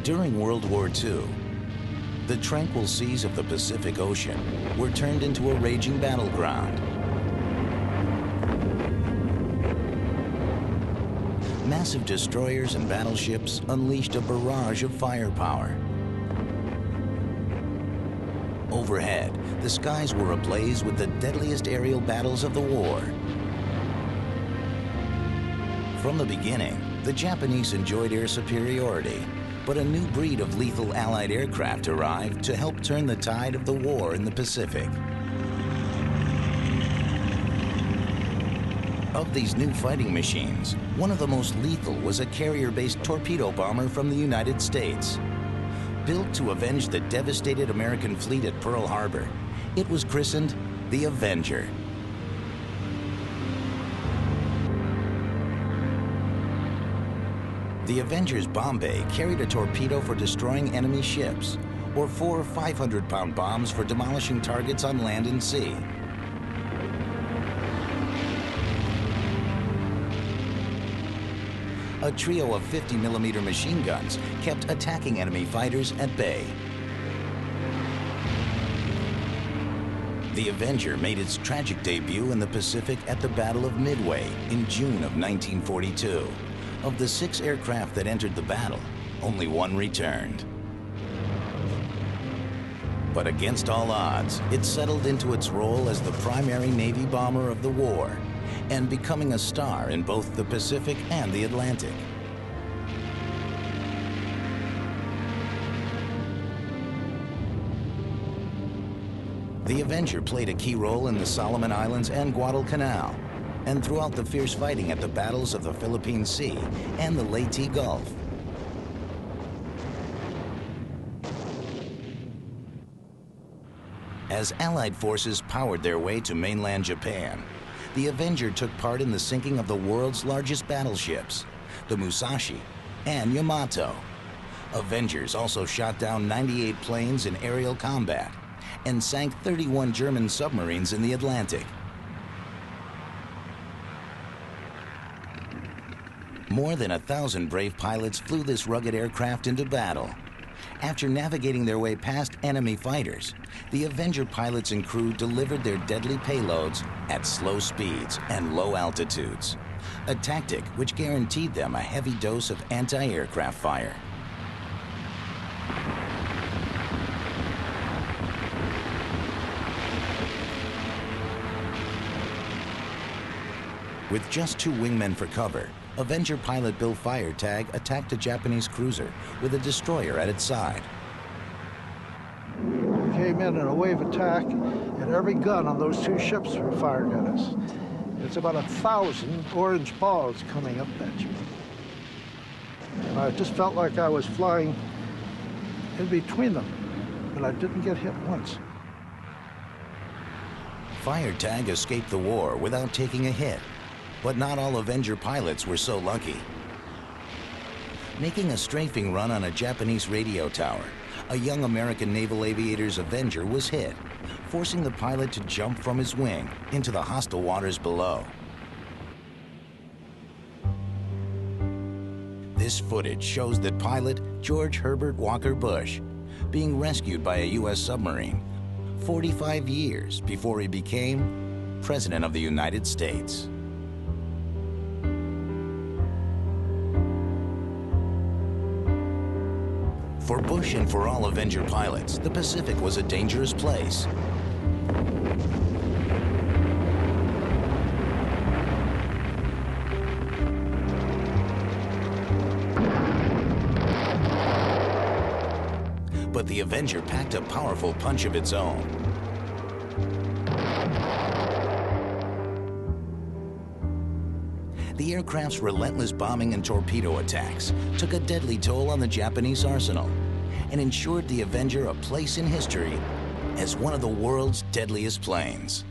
During World War II, the tranquil seas of the Pacific Ocean were turned into a raging battleground. Massive destroyers and battleships unleashed a barrage of firepower. Overhead, the skies were ablaze with the deadliest aerial battles of the war. From the beginning, the Japanese enjoyed air superiority, but a new breed of lethal Allied aircraft arrived to help turn the tide of the war in the Pacific. Of these new fighting machines, one of the most lethal was a carrier-based torpedo bomber from the United States. Built to avenge the devastated American fleet at Pearl Harbor, it was christened the Avenger. The Avenger's bomb bay carried a torpedo for destroying enemy ships, or 4 500-pound bombs for demolishing targets on land and sea. A trio of 50mm machine guns kept attacking enemy fighters at bay. The Avenger made its tragic debut in the Pacific at the Battle of Midway in June of 1942. Of the 6 aircraft that entered the battle, only 1 returned. But against all odds, it settled into its role as the primary Navy bomber of the war, and becoming a star in both the Pacific and the Atlantic. The Avenger played a key role in the Solomon Islands and Guadalcanal, and throughout the fierce fighting at the battles of the Philippine Sea and the Leyte Gulf. As Allied forces powered their way to mainland Japan, the Avenger took part in the sinking of the world's largest battleships, the Musashi and Yamato. Avengers also shot down 98 planes in aerial combat and sank 31 German submarines in the Atlantic. More than 1,000 brave pilots flew this rugged aircraft into battle. After navigating their way past enemy fighters, the Avenger pilots and crew delivered their deadly payloads at slow speeds and low altitudes, a tactic which guaranteed them a heavy dose of anti-aircraft fire. With just 2 wingmen for cover, Avenger pilot Bill Firetag attacked a Japanese cruiser with a destroyer at its side. We came in a wave attack, and every gun on those 2 ships were fired at us. It's about 1,000 orange balls coming up at you. And I just felt like I was flying in between them, but I didn't get hit once. Firetag escaped the war without taking a hit. But not all Avenger pilots were so lucky. Making a strafing run on a Japanese radio tower, a young American naval aviator's Avenger was hit, forcing the pilot to jump from his wing into the hostile waters below. This footage shows that pilot George Herbert Walker Bush being rescued by a U.S. submarine 45 years before he became President of the United States. For Bush and for all Avenger pilots, the Pacific was a dangerous place. But the Avenger packed a powerful punch of its own. The aircraft's relentless bombing and torpedo attacks took a deadly toll on the Japanese arsenal and ensured the Avenger a place in history as one of the world's deadliest planes.